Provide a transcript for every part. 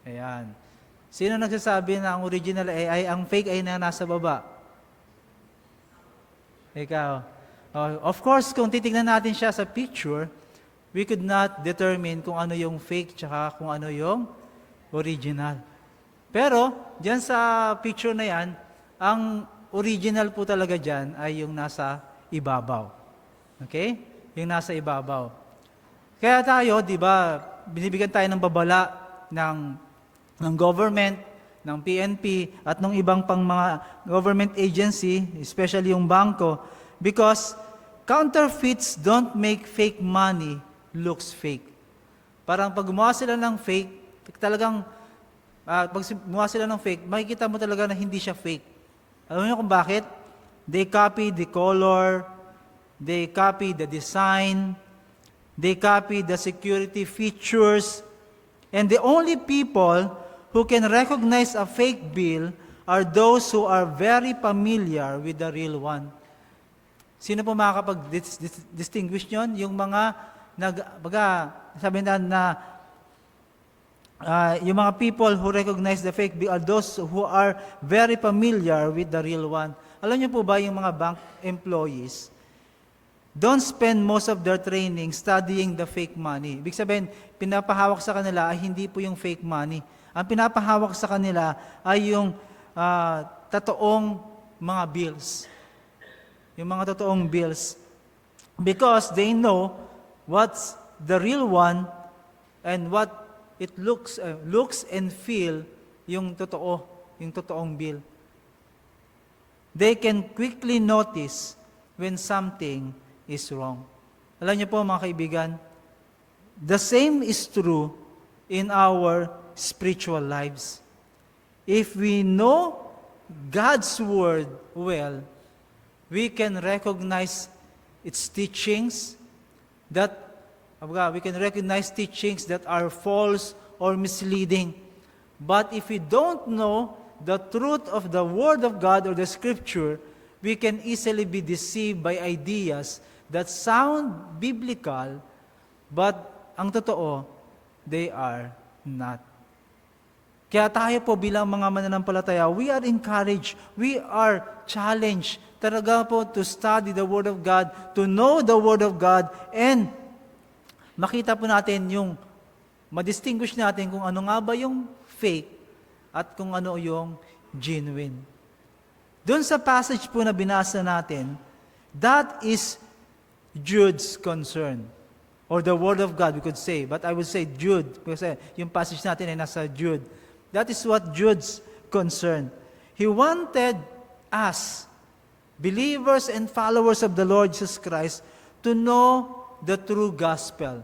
Ayan. Sino nagsasabi na ang original ay ang fake ay nasa baba? Ikaw. Of course, kung titignan natin siya sa picture, we could not determine kung ano yung fake tsaka kung ano yung original. Pero, dyan sa picture na yan, ang original po talaga dyan ay yung nasa ibabaw. Okay? Yung nasa ibabaw. Kaya tayo, di ba, binibigyan tayo ng babala ng government, ng PNP, at ng ibang pang mga government agency, especially yung bangko, because counterfeits don't make fake money looks fake. Parang pag gumawa sila ng fake, talagang, pag gumawa sila ng fake, makikita mo talaga na hindi siya fake. Alam niyo kung bakit? They copy the color, they copy the design, they copy the security features, and the only people who can recognize a fake bill are those who are very familiar with the real one. Sino po makakapag-distinguish nyon? Yung mga, sabi na yung mga people who recognize the fake bill are those who are very familiar with the real one. Alam niyo po ba yung mga bank employees don't spend most of their training studying the fake money. Ibig sabihin, pinapahawak sa kanila ay hindi po yung fake money. Ang pinapahawak sa kanila ay yung totoong mga bills. Yung mga totoong bills. Because they know what's the real one and what it looks and feel yung totoong bill. They can quickly notice when something is wrong. Alam niyo po mga kaibigan, the same is true in our spiritual lives. If we know God's Word well, we can recognize its teachings that are false or misleading. But if we don't know the truth of the Word of God or the Scripture, we can easily be deceived by ideas that sound biblical, but ang totoo, they are not. Kaya tayo po bilang mga mananampalataya, we are encouraged, we are challenged talaga po to study the Word of God, to know the Word of God, and makita po natin yung, madistinguish natin kung ano nga ba yung fake at kung ano yung genuine. Doon sa passage po na binasa natin, that is Jude's concern. Or the Word of God, we could say. But I would say Jude, kasi yung passage natin ay nasa Jude. That is what Jude's concern. He wanted us, believers and followers of the Lord Jesus Christ, to know the true gospel,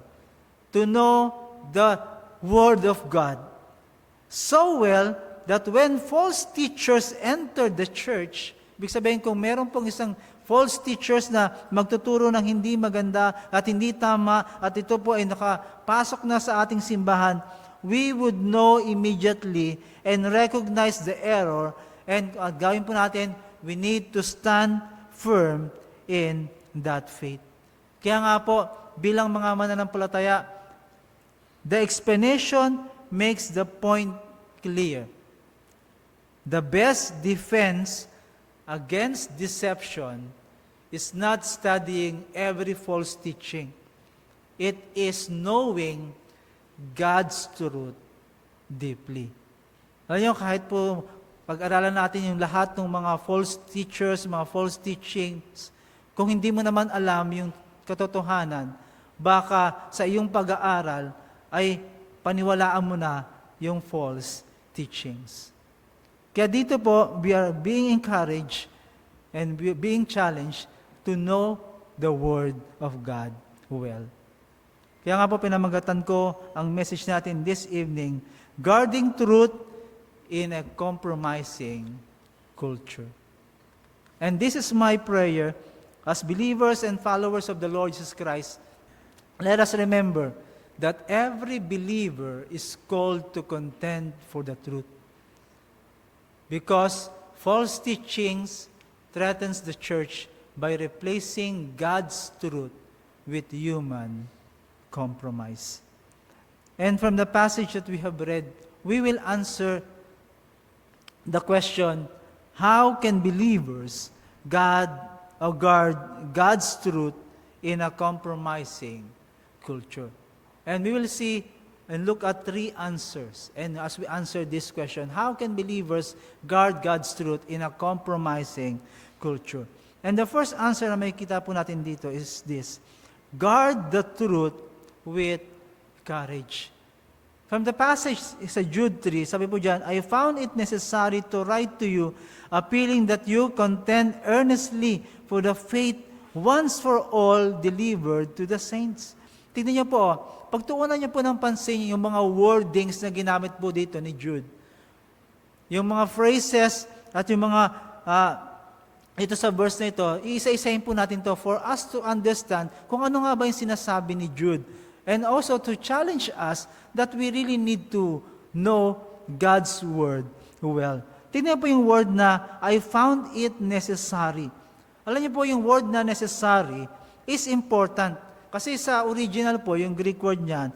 to know the Word of God so well that when false teachers enter the church, ibig sabihin kung meron pong isang false teachers na magtuturo ng hindi maganda at hindi tama at ito po ay nakapasok na sa ating simbahan, we would know immediately and recognize the error, and gawin po natin, we need to stand firm in that faith. Kaya nga po, bilang mga mananampalataya, the explanation makes the point clear. The best defense against deception is not studying every false teaching. It is knowing God's truth deeply. Alam niyo, kahit po pag-aralan natin yung lahat ng mga false teachers, mga false teachings, kung hindi mo naman alam yung katotohanan, baka sa iyong pag-aaral ay paniwalaan mo na yung false teachings. Kaya dito po, we are being encouraged and being challenged to know the Word of God well. Kaya nga po pinamagatan ko ang message natin this evening, guarding truth in a compromising culture. And this is my prayer as believers and followers of the Lord Jesus Christ. Let us remember that every believer is called to contend for the truth. Because false teachings threatens the church by replacing God's truth with human compromise. And from the passage that we have read, we will answer the question, how can believers guard God's truth in a compromising culture? And we will see and look at 3 answers. And as we answer this question, how can believers guard God's truth in a compromising culture? And the first answer na makikita po natin dito is this: guard the truth with courage. From the passage sa Jude 3, sabi po dyan, I found it necessary to write to you, appealing that you contend earnestly for the faith once for all delivered to the saints. Tingnan niyo po, pagtuunan niyo po ng pansin yung mga wordings na ginamit po dito ni Jude. Yung mga phrases at yung mga, ito sa verse na ito, iisa-isahin po natin to for us to understand kung ano nga ba yung sinasabi ni Jude. And also to challenge us that we really need to know God's Word well. Tingnan po yung word na, I found it necessary. Alam niyo po, yung word na necessary is important. Kasi sa original po, yung Greek word niyan,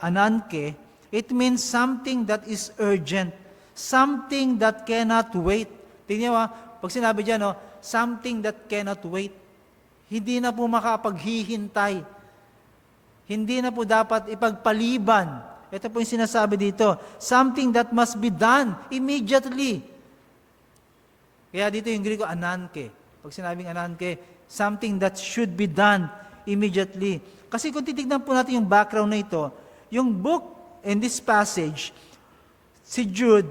ananke, it means something that is urgent, something that cannot wait. Tingnan mo, pag sinabi dyan, something that cannot wait, hindi na po makapaghihintay. Hindi na po dapat ipagpaliban. Ito po yung sinasabi dito, something that must be done immediately. Kaya dito yung Greek, ananke. Pag sinabing ananke, something that should be done immediately. Kasi kung titignan po natin yung background na ito, yung book in this passage, si Jude,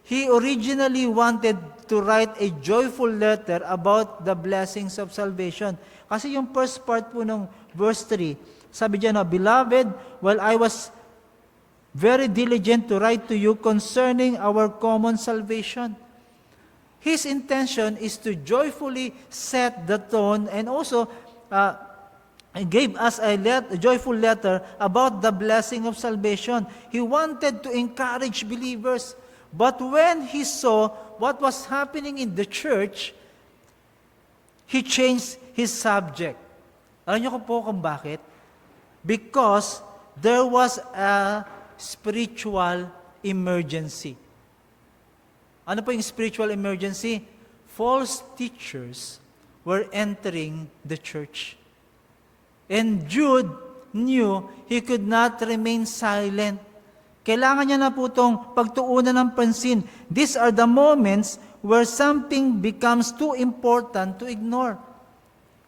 he originally wanted to write a joyful letter about the blessings of salvation. Kasi yung first part po ng verse 3, sabi dyan, Beloved, while I was very diligent to write to you concerning our common salvation. His intention is to joyfully set the tone and also gave us a joyful letter about the blessing of salvation. He wanted to encourage believers. But when he saw what was happening in the church, he changed his subject. Alam niyo po kung bakit? Because there was a spiritual emergency. Ano po yung spiritual emergency? False teachers were entering the church. And Jude knew he could not remain silent. Kailangan niya na po itong pagtuunan ng pansin. These are the moments where something becomes too important to ignore.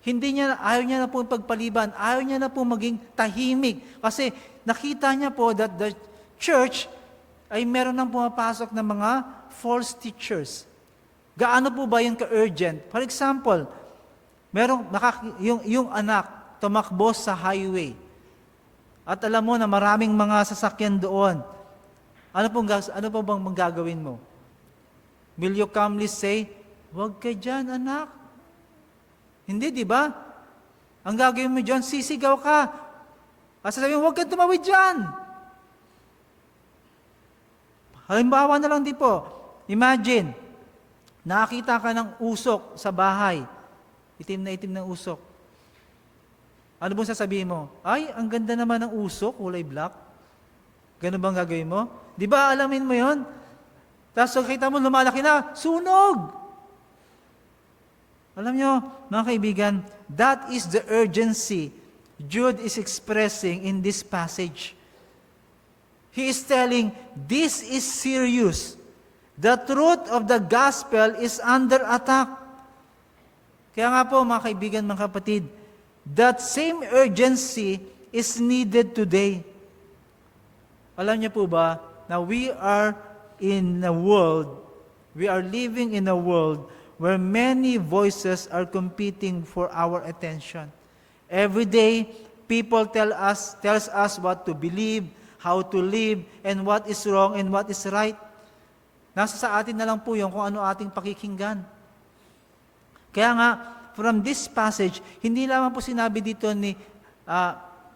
Ayaw niya na po pagpaliban, ayaw niya na po maging tahimik. Kasi nakita niya po that the church ay meron nang pumapasok ng mga false teachers. Gaano po ba yung ka-urgent? For example, yung anak tumakbo sa highway. At alam mo na maraming mga sasakyan doon. Ano po bang magagawin mo? Will you calmly say, "Huwag ka dyan, anak"? Hindi, di ba? Ang gagawin mo dyan, sisigaw ka. At sasabihin, huwag kang tumawid dyan. Halimbawa na lang din po, imagine, nakakita ka ng usok sa bahay. Itim na usok. Ano bang sasabihin mo? Ay, ang ganda naman ng usok, kulay black. Ganun bang gagawin mo? Di ba alamin mo yon? Tapos nakita mo, lumalaki na, sunog! Alam nyo, mga kaibigan, that is the urgency Jude is expressing in this passage. He is telling, this is serious. The truth of the gospel is under attack. Kaya nga po, mga kaibigan, mga kapatid, that same urgency is needed today. Alam niyo po ba, na we are living in a world where many voices are competing for our attention. Every day, people tells us what to believe, how to live, and what is wrong and what is right. Nasa sa atin na lang po yung kung ano ating pakikinggan. Kaya nga, from this passage, hindi lamang po sinabi dito ni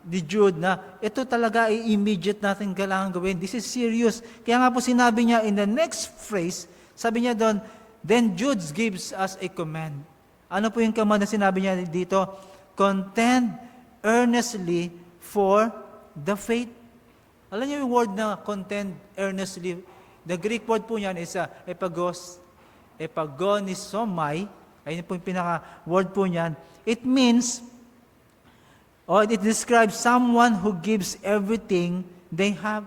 Jude na ito talaga ay immediate natin kailangan gawin. This is serious. Kaya nga po sinabi niya in the next phrase, sabi niya doon, then Jude gives us a command. Ano po yung command na sinabi niya dito? Contend earnestly for the faith. Alam niyo yung word na contend earnestly, the Greek word po niyan is epagonisomai, ayun po yung pinaka-word po niyan. It means, or it describes someone who gives everything they have.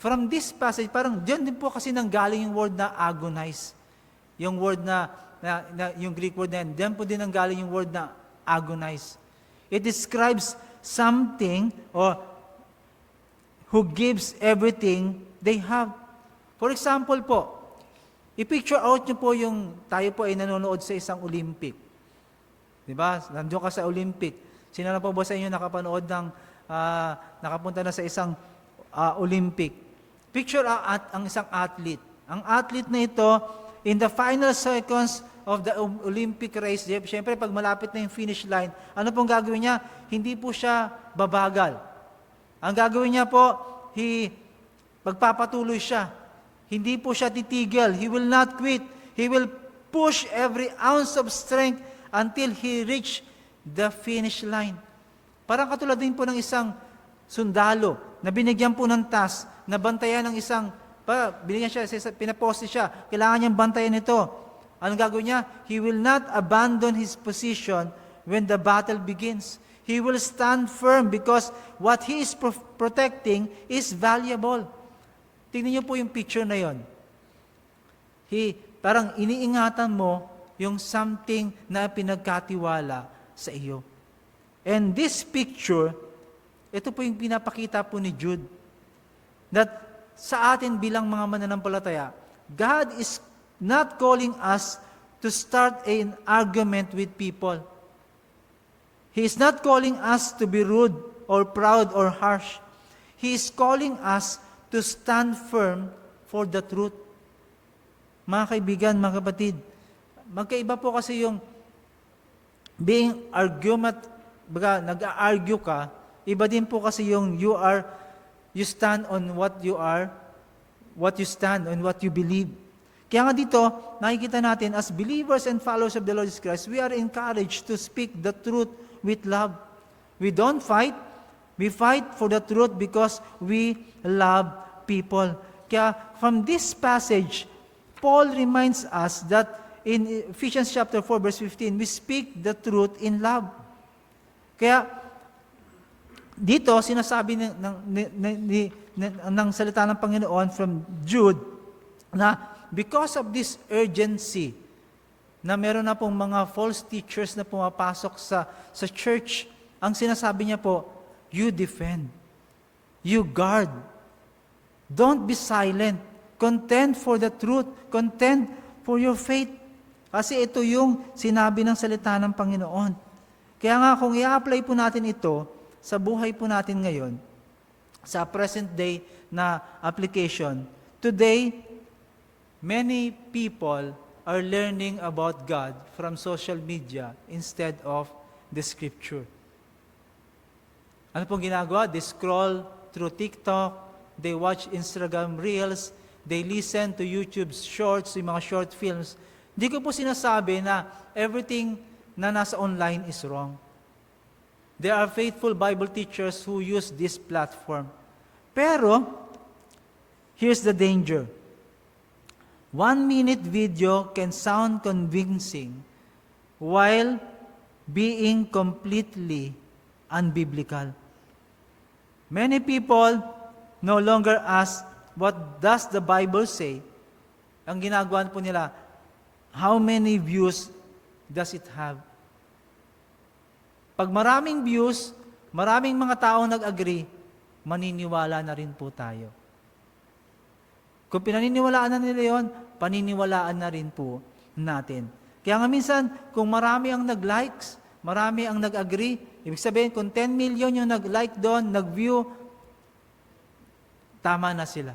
From this passage, parang diyan din po kasi nanggaling yung word na agonize. Yung word yung Greek word na yan, diyan po din nanggaling yung word na agonize. It describes something or who gives everything they have. For example po, i-picture out nyo po yung tayo po ay nanonood sa isang Olympic. Di ba? Nandiyo ka sa Olympic. Sino na po ba sa inyo nakapanood nakapunta na sa isang Olympic? Picture ang isang athlete. Ang athlete na ito, in the final seconds of the Olympic race, siyempre pag malapit na yung finish line, ano pong gagawin niya? Hindi po siya babagal. Ang gagawin niya po, magpapatuloy siya. Hindi po siya titigil. He will not quit. He will push every ounce of strength until he reach the finish line. Parang katulad din po ng isang sundalo na binigyan po ng task na bantayan ng binigyan siya, pinaposte siya, kailangan niyang bantayan ito. Anong gagawin niya? He will not abandon his position when the battle begins. He will stand firm because what he is protecting is valuable. Tingnan niyo po yung picture na yon. Parang iniingatan mo yung something na pinagkatiwala sa iyo. And this picture, ito po yung pinapakita po ni Jude, that sa atin bilang mga mananampalataya, God is not calling us to start an argument with people. He is not calling us to be rude or proud or harsh. He is calling us to stand firm for the truth. Mga kaibigan, mga kapatid, magkaiba po kasi yung being nag-argue ka, iba din po kasi yung you stand on what you stand on what you believe. Kaya nga dito, nakikita natin, as believers and followers of the Lord Jesus Christ, we are encouraged to speak the truth with love. We don't fight. We fight for the truth because we love people. Kaya from this passage, Paul reminds us that in Ephesians chapter 4, verse 15, we speak the truth in love. Kaya, dito, sinasabi ng salita ng Panginoon from Jude, na because of this urgency, na meron na pong mga false teachers na pumapasok sa church, ang sinasabi niya po, you defend, you guard, don't be silent, contend for the truth, contend for your faith. Kasi ito yung sinabi ng salita ng Panginoon. Kaya nga kung i-apply po natin ito sa buhay po natin ngayon, sa present day na application, today, many people are learning about God from social media instead of the Scripture. Ano pong ginagawa? They scroll through TikTok, they watch Instagram Reels, they listen to YouTube Shorts, yung mga short films. Hindi ko po sinasabi na everything na nasa online is wrong. There are faithful Bible teachers who use this platform. Pero, here's the danger. 1-minute video can sound convincing while being completely unbiblical. Many people no longer ask, what does the Bible say? Ang ginagawa po nila, how many views does it have? Pag maraming views, maraming mga tao nag-agree, maniniwala na rin po tayo. Kung pinaniniwalaan na nila yon, paniniwalaan na rin po natin. Kaya nga minsan, kung marami ang nag-likes, marami ang nag-agree, ibig sabihin, kung 10 million yung nag-like doon, nag-view, tama na sila.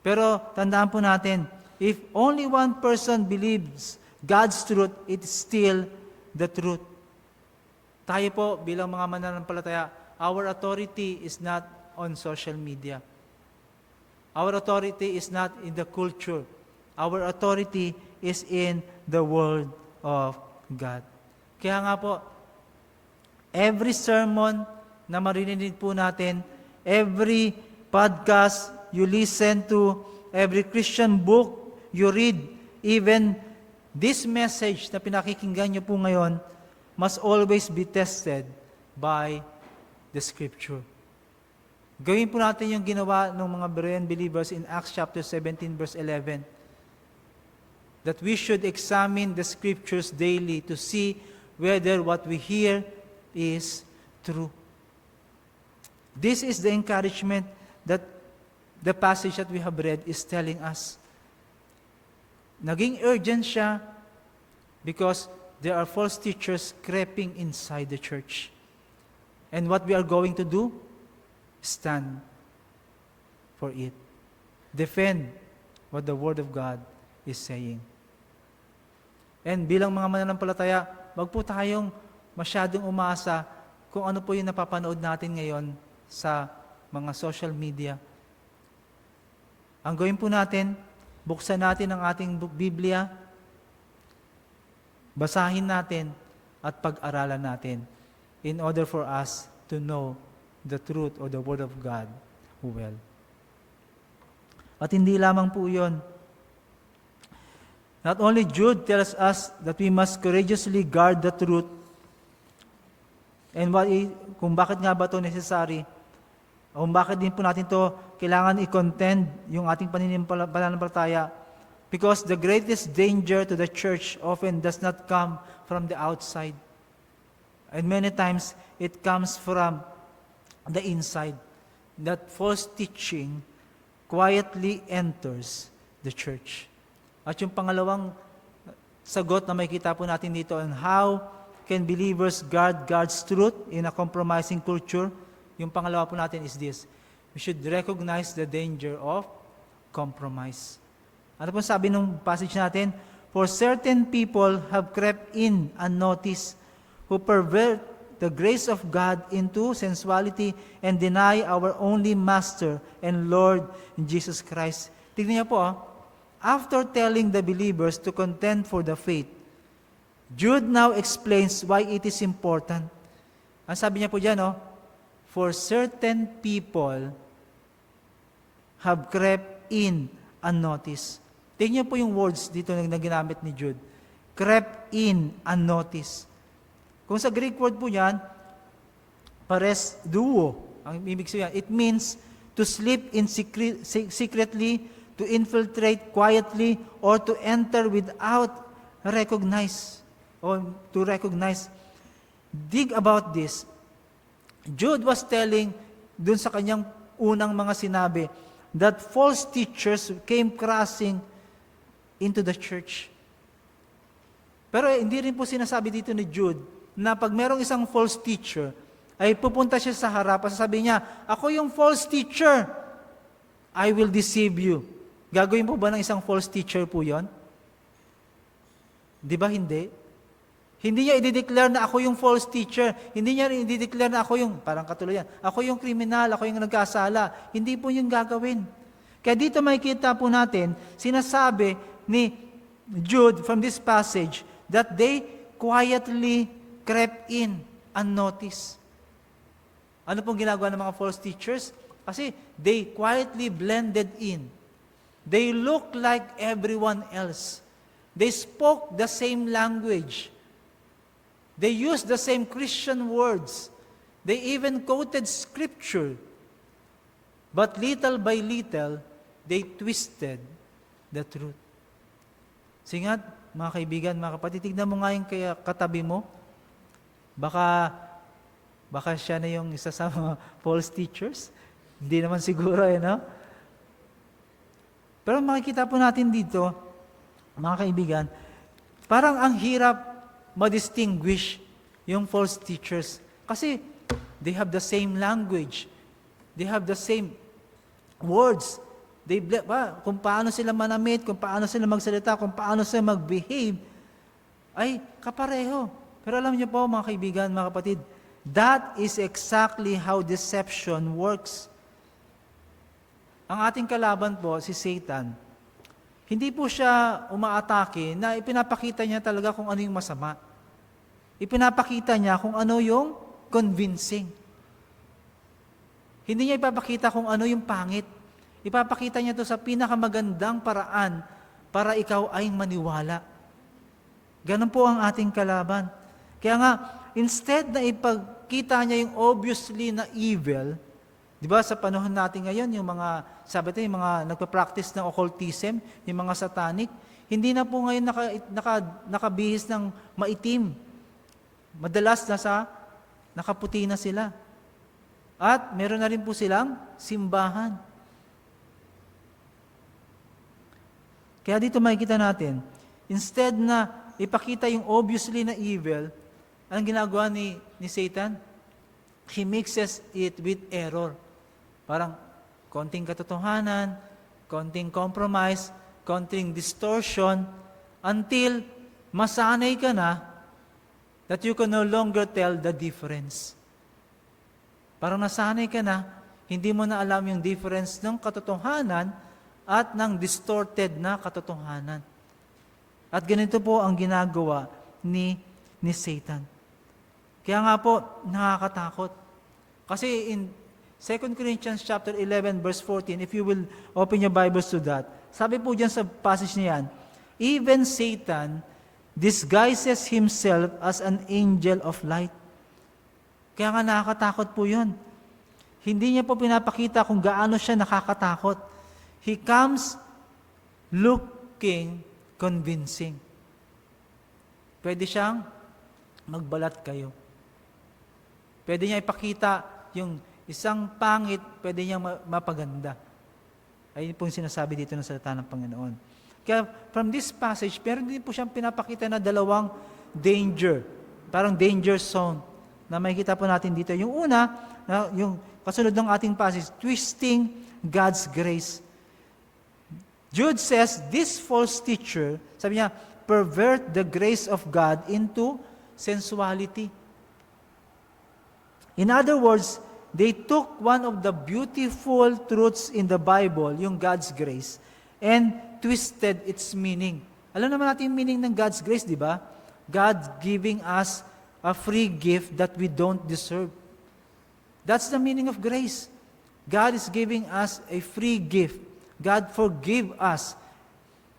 Pero tandaan po natin, if only one person believes God's truth, it's still the truth. Tayo po, bilang mga mananampalataya, our authority is not on social media. Our authority is not in the culture. Our authority is in the Word of God. Kaya nga po, every sermon na marinig po natin, every podcast you listen to, every Christian book you read, even this message na pinakikinggan nyo po ngayon, must always be tested by the Scripture. Gawin po natin yung ginawa ng mga Berean believers in Acts chapter 17, verse 11. That we should examine the Scriptures daily to see whether what we hear is true. This is the encouragement that the passage that we have read is telling us. Naging urgent siya because there are false teachers creeping inside the church. And what we are going to do? Stand for it. Defend what the Word of God is saying. And bilang mga mananampalataya, wag po tayong masyadong umasa kung ano po yung napapanood natin ngayon sa mga social media. Ang gawin po natin, buksan natin ang ating Biblia, basahin natin, at pag-aralan natin in order for us to know the truth or the Word of God well. At hindi lamang po yun. Not only Jude tells us that we must courageously guard the truth, and kung bakit nga ba ito necessary, o kung bakit din po natin ito kailangan i-contend yung ating pananampalataya, because the greatest danger to the church often does not come from the outside. And many times, it comes from the inside. That false teaching quietly enters the church. At yung pangalawang sagot na makikita po natin dito on how can believers guard God's truth in a compromising culture, yung pangalawa po natin is this: we should recognize the danger of compromise. Ano po sabi ng passage natin? For certain people have crept in unnoticed, who pervert the grace of God into sensuality and deny our only Master and Lord Jesus Christ. Tignan niyo po, after telling the believers to contend for the faith, Jude now explains why it is important. Ang sabi niya po dyan, for certain people have crept in unnoticed. Tingnan po yung words dito na ginamit ni Jude. Crept in unnoticed. Kung sa Greek word po yan, pares duo. Ang ibig sabihin, it means to slip in secretly, to infiltrate quietly, or to enter without recognize, or to recognize. Dig about this. Jude was telling dun sa kanyang unang mga sinabi that false teachers came crossing into the church. Pero hindi rin po sinasabi dito ni Jude na pag merong isang false teacher, ay pupunta siya sa harap at sasabi niya, ako yung false teacher, I will deceive you. Gagawin po ba ng isang false teacher po yon? Di ba hindi? Hindi niya i-declare na ako yung false teacher. Hindi niya i-declare na ako yung, parang katulad yan, ako yung kriminal, ako yung nagkasala. Hindi po yung gagawin. Kaya dito makikita po natin, sinasabi ni Jude from this passage that they quietly crept in unnoticed. Ano pong ginagawa ng mga false teachers? Kasi they quietly blended in. They looked like everyone else. They spoke the same language. They used the same Christian words. They even quoted Scripture. But little by little, they twisted the truth. Singat, mga kaibigan, mga kapatid, tignan mo nga yung katabi mo. Baka siya na yung isa sa mga false teachers. Hindi naman siguro, no? Pero makikita po natin dito, mga kaibigan, parang ang hirap ma-distinguish yung false teachers. Kasi they have the same language. They have the same words. Kung paano sila manamit, kung paano sila magsalita, kung paano sila mag-behave, ay kapareho. Pero alam niyo po, mga kaibigan, mga kapatid, that is exactly how deception works. Ang ating kalaban po, si Satan, hindi po siya umaatake na ipinapakita niya talaga kung ano yung masama. Ipinapakita niya kung ano yung convincing. Hindi niya ipapakita kung ano yung pangit. Ipapakita niya to sa pinakamagandang paraan para ikaw ay maniwala. Ganun po ang ating kalaban. Kaya nga, instead na ipagkita niya yung obviously na evil, di ba sa panahon natin ngayon, yung mga, sabi tayo, yung mga nagpa-practice ng occultism, yung mga satanic, hindi na po ngayon nakabihis ng maitim. Madalas nakaputi na sila. At meron na rin po silang simbahan. Kaya dito makikita natin, instead na ipakita yung obviously na evil, anong ginagawa ni Satan? He mixes it with error. Parang konting katotohanan, konting compromise, konting distortion, until masanay ka na that you can no longer tell the difference. Parang nasanay ka na, hindi mo na alam yung difference ng katotohanan at ng distorted na katotohanan. At ganito po ang ginagawa ni Satan. Kaya nga po, nakakatakot. Kasi in 2 Corinthians chapter 11, verse 14, if you will open your Bibles to that, sabi po dyan sa passage niyan, even Satan disguises himself as an angel of light. Kaya nga nakakatakot po yun. Hindi niya po pinapakita kung gaano siya nakakatakot. He comes looking convincing. Pwede siyang magbalat kayo. Pwede niya ipakita yung isang pangit, pwede niya mapaganda. Ayun po yung sinasabi dito ng salita ng Panginoon. Kaya from this passage, pero din po siyang pinapakita na dalawang danger. Parang danger zone na makikita po natin dito. Yung una, yung kasunod ng ating passage, twisting God's grace. Jude says, this false teacher, sabi niya, pervert the grace of God into sensuality. In other words, they took one of the beautiful truths in the Bible, yung God's grace, and twisted its meaning. Alam naman natin yung meaning ng God's grace, di ba? God giving us a free gift that we don't deserve. That's the meaning of grace. God is giving us a free gift. God forgive us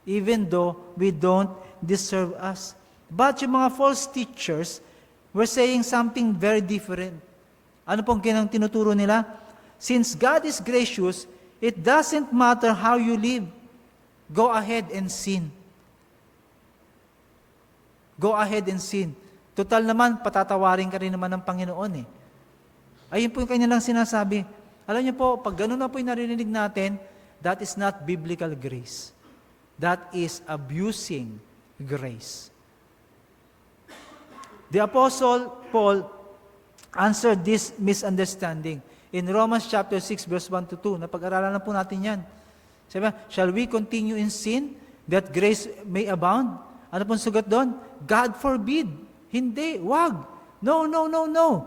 even though we don't deserve us. But yung mga false teachers were saying something very different. Ano pong tinuturo nila? Since God is gracious, it doesn't matter how you live. Go ahead and sin. Go ahead and sin. Total naman, patatawarin ka rin naman ng Panginoon eh. Ayun po yung kanilang sinasabi. Alam niyo po, pag ganun na po yung narinig natin, that is not biblical grace. That is abusing grace. The Apostle Paul answered this misunderstanding in Romans chapter 6, verse 1 to 2. Napag-aralan na po natin yan. Sabi, shall we continue in sin that grace may abound? Ano pong sugat doon? God forbid. Hindi, wag. No, no, no, no.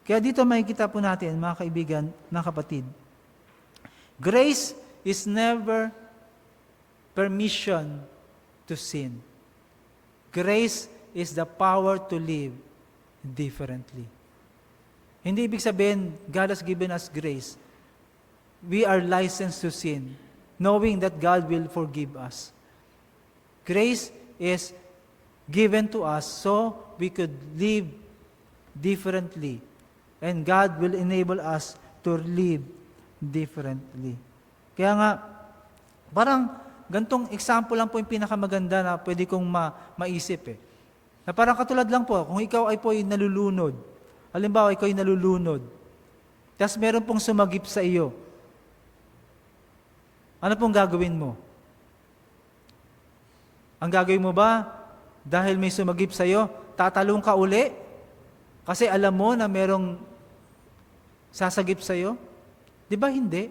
Kaya dito makikita po natin, mga kaibigan, mga kapatid, grace is never permission to sin. Grace is the power to live differently. Hindi ibig sabihin, God has given us grace. We are licensed to sin, knowing that God will forgive us. Grace is given to us so we could live differently. And God will enable us to live differently. Kaya nga, parang gantong example lang po yung pinakamaganda na pwede kong maisip eh. Na parang katulad lang po, kung ikaw ay po nalulunod, halimbawa ikaw ay nalulunod, tapos meron pong sumagip sa iyo, ano pong gagawin mo? Ang gagawin mo ba, dahil may sumagip sa iyo, tatalong ka uli? Kasi alam mo na merong sasagip sa iyo? Di ba hindi?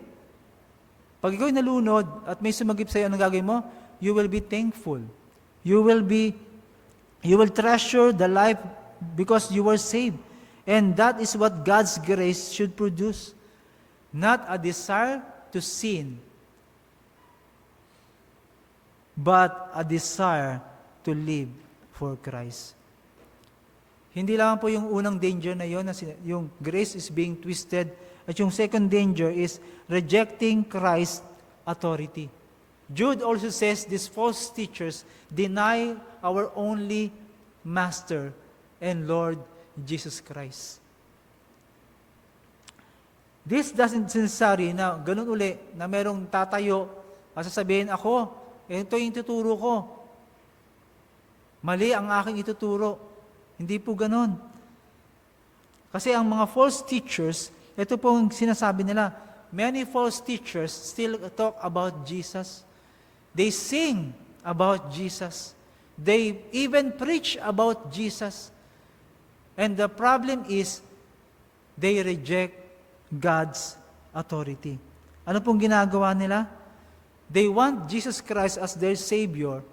Pag ikaw ay nalunod at may sumagip sa iyo, anong gagawin mo? You will be thankful. You will treasure the life because you were saved. And that is what God's grace should produce. Not a desire to sin, but a desire to live for Christ. Hindi lang po yung unang danger na yon, yung grace is being twisted, at yung second danger is rejecting Christ's authority. Jude also says these false teachers deny our only Master and Lord Jesus Christ. This doesn't necessary na ganun uli, na merong tatayo at sasabihin ako, ito yung ituturo ko. Mali ang aking ituturo. Hindi po ganun. Kasi ang mga false teachers, ito po ang sinasabi nila, many false teachers still talk about Jesus. They sing about Jesus. They even preach about Jesus. And the problem is, they reject God's authority. Ano pong ginagawa nila? They want Jesus Christ as their Savior,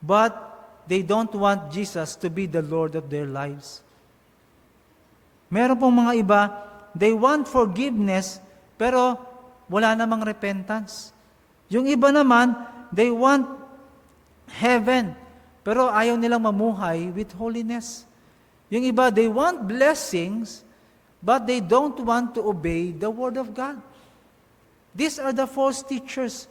but they don't want Jesus to be the Lord of their lives. Meron pong mga iba, they want forgiveness, pero wala namang repentance. Yung iba naman, they want heaven, pero ayaw nilang mamuhay with holiness. Yung iba, they want blessings, but they don't want to obey the Word of God. These are the false teachers.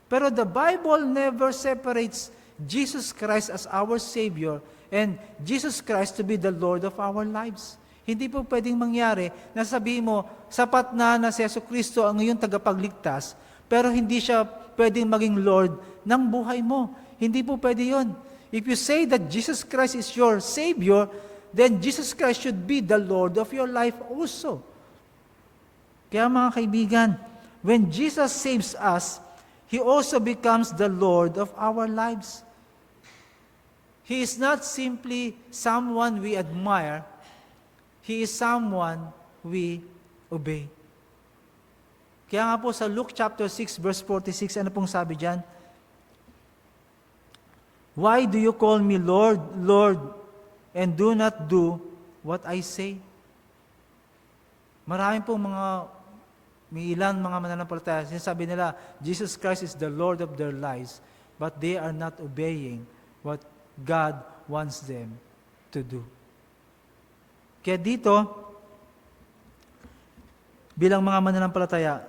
Pero the Bible never separates Jesus Christ as our Savior and Jesus Christ to be the Lord of our lives. Hindi po pwedeng mangyari na sabihin mo, sapat na si Jesucristo ang iyong tagapagligtas, pero hindi siya pwedeng maging Lord ng buhay mo. Hindi po pwede yun. If you say that Jesus Christ is your Savior, then Jesus Christ should be the Lord of your life also. Kaya mga kaibigan, when Jesus saves us, He also becomes the Lord of our lives. He is not simply someone we admire, He is someone we obey. Kaya nga po sa Luke chapter 6 verse 46, ano pong sabi diyan? Why do you call me Lord, Lord, and do not do what I say? Maraming pong may ilan mga mananampalataya, sinasabi nila, Jesus Christ is the Lord of their lives, but they are not obeying what God wants them to do. Kaya dito, bilang mga mananampalataya,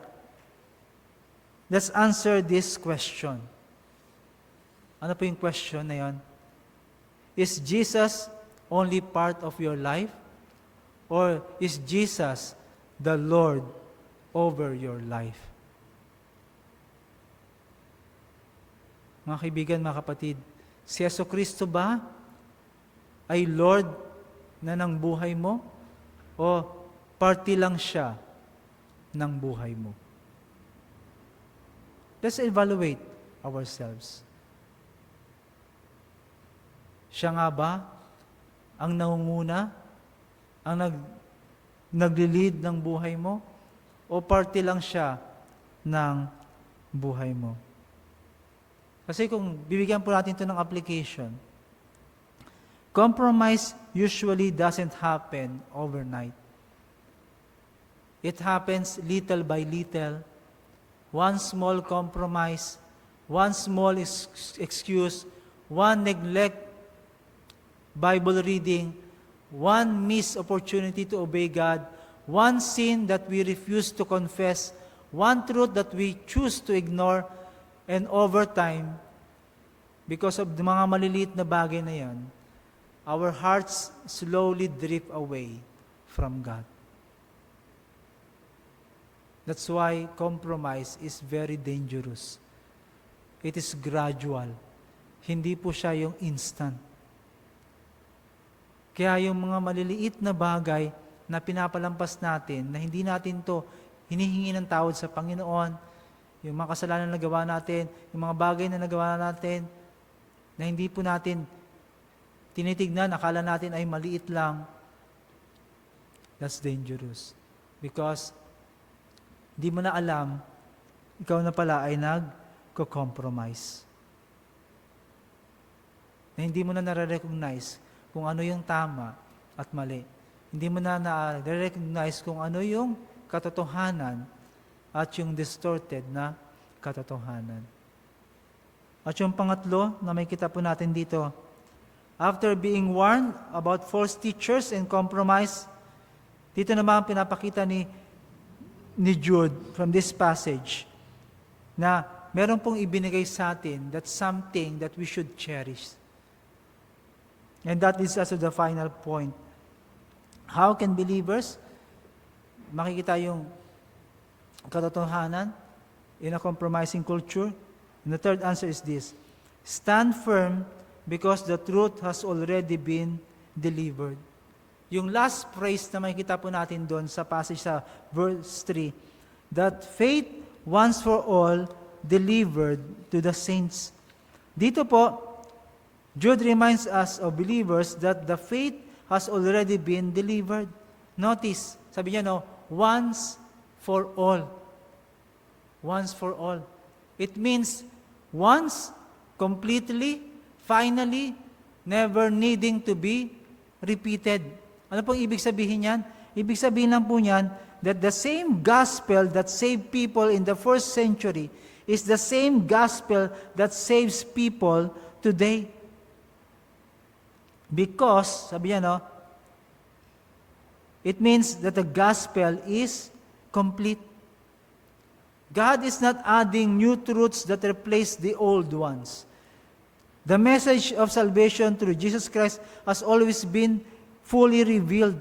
let's answer this question. Ano po yung question na yon? Is Jesus only part of your life? Or is Jesus the Lord over your life? Mga kaibigan, mga kapatid, si Jesucristo ba ay Lord na ng buhay mo? O party lang siya ng buhay mo? Let's evaluate ourselves. Siya nga ba ang nangunguna, ang nagli-lead ng buhay mo? O party lang siya ng buhay mo? Kasi kung bibigyan po natin ito ng application, compromise usually doesn't happen overnight. It happens little by little. One small compromise, one small excuse, one neglect Bible reading, one missed opportunity to obey God, one sin that we refuse to confess, one truth that we choose to ignore, and over time, because of the mga maliliit na bagay na yan, our hearts slowly drift away from God. That's why compromise is very dangerous. It is gradual. Hindi po siya yung instant. Kaya yung mga maliliit na bagay na pinapalampas natin, na hindi natin to hinihingi ng tawad sa Panginoon, yung mga kasalanan na nagawa natin, yung mga bagay na nagawa natin, na hindi po natin tinitignan, akala natin ay maliit lang, that's dangerous. Because di mo na alam, ikaw na pala ay nag-compromise. Na hindi mo na nare-recognize kung ano yung tama at mali. Hindi mo na na-recognize kung ano yung katotohanan at yung distorted na katotohanan. At yung pangatlo na may kita po natin dito, after being warned about false teachers and compromise, dito naman pinapakita ni Jude from this passage na meron pong ibinigay sa atin that's something that we should cherish. And that leads us to the final point. How can believers makikita yung katotohanan in a compromising culture? And the third answer is this: stand firm because the truth has already been delivered. Yung last phrase na makikita po natin doon sa passage sa verse 3, that faith once for all delivered to the saints. Dito po, Jude reminds us of believers that the faith has already been delivered. Notice, sabi niya once for all. Once for all. It means once, completely, finally, never needing to be repeated. Ano pong ibig sabihin yan? Ibig sabihin lang po niyan that the same gospel that saved people in the first century is the same gospel that saves people today. Because, sabi niya, it means that the gospel is complete. God is not adding new truths that replace the old ones. The message of salvation through Jesus Christ has always been fully revealed.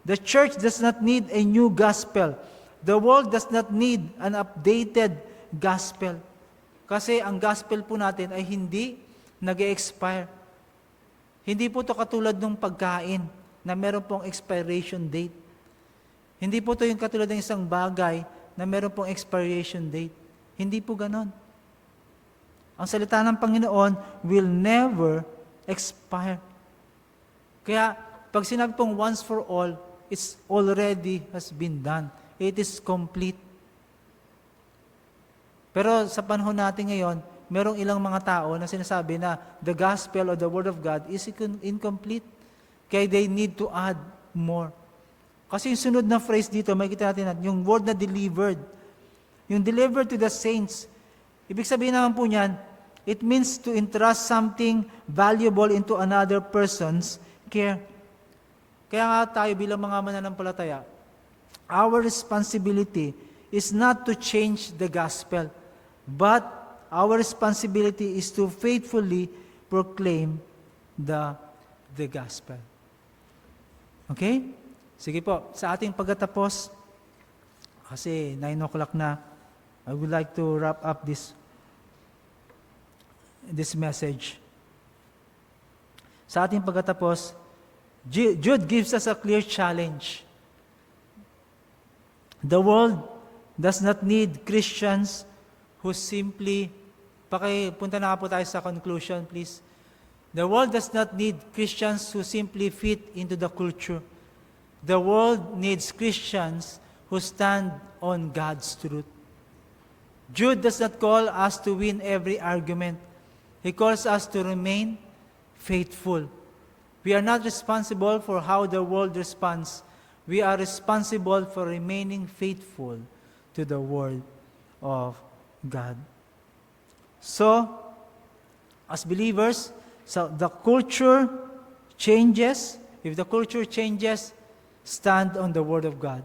The church does not need a new gospel. The world does not need an updated gospel. Kasi ang gospel po natin ay hindi nag-expire. Hindi po ito katulad ng pagkain na meron pong expiration date. Hindi po ito yung katulad ng isang bagay na meron pong expiration date. Hindi po ganon. Ang salita ng Panginoon will never expire. Kaya, pag sinabi pong once for all, it's already has been done. It is complete. Pero sa panahon natin ngayon, merong ilang mga tao na sinasabi na the gospel or the word of God is incomplete. Kaya they need to add more. Kasi yung sunod na phrase dito, makikita natin yung word na delivered. Yung delivered to the saints. Ibig sabihin naman po niyan, it means to entrust something valuable into another person's care. Kaya nga tayo bilang mga mananampalataya, our responsibility is not to change the gospel, but our responsibility is to faithfully proclaim the gospel. Okay? Sige po, sa ating pagtatapos, kasi 9 o'clock na, I would like to wrap up this message. Sa ating pagtatapos, Jude gives us a clear challenge. The world does not need Christians who simply, punta na po tayo sa conclusion, please. The world does not need Christians who simply fit into the culture. The world needs Christians who stand on God's truth. Jude does not call us to win every argument. He calls us to remain faithful. We are not responsible for how the world responds. We are responsible for remaining faithful to the Word of God. So, as believers, so the culture changes. If the culture changes, stand on the Word of God.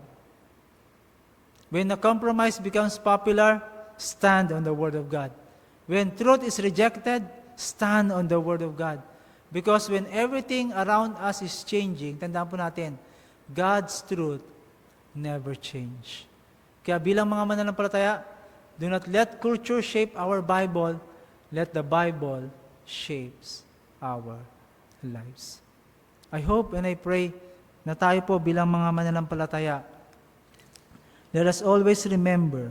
When a compromise becomes popular, stand on the Word of God. When truth is rejected, stand on the Word of God. Because when everything around us is changing, tandaan po natin, God's truth never change. Kaya bilang mga mananampalataya, do not let culture shape our Bible, let the Bible shapes our lives. I hope and I pray na tayo po bilang mga mananampalataya, let us always remember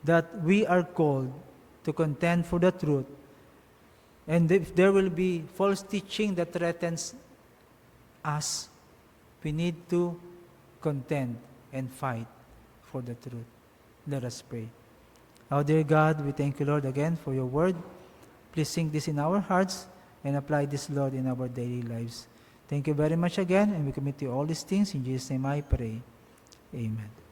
that we are called to contend for the truth. And if there will be false teaching that threatens us, we need to contend and fight for the truth. Let us pray. Our dear God, we thank you, Lord, again for your word. Please sink this in our hearts and apply this, Lord, in our daily lives. Thank you very much again, and we commit to you all these things. In Jesus' name I pray. Amen.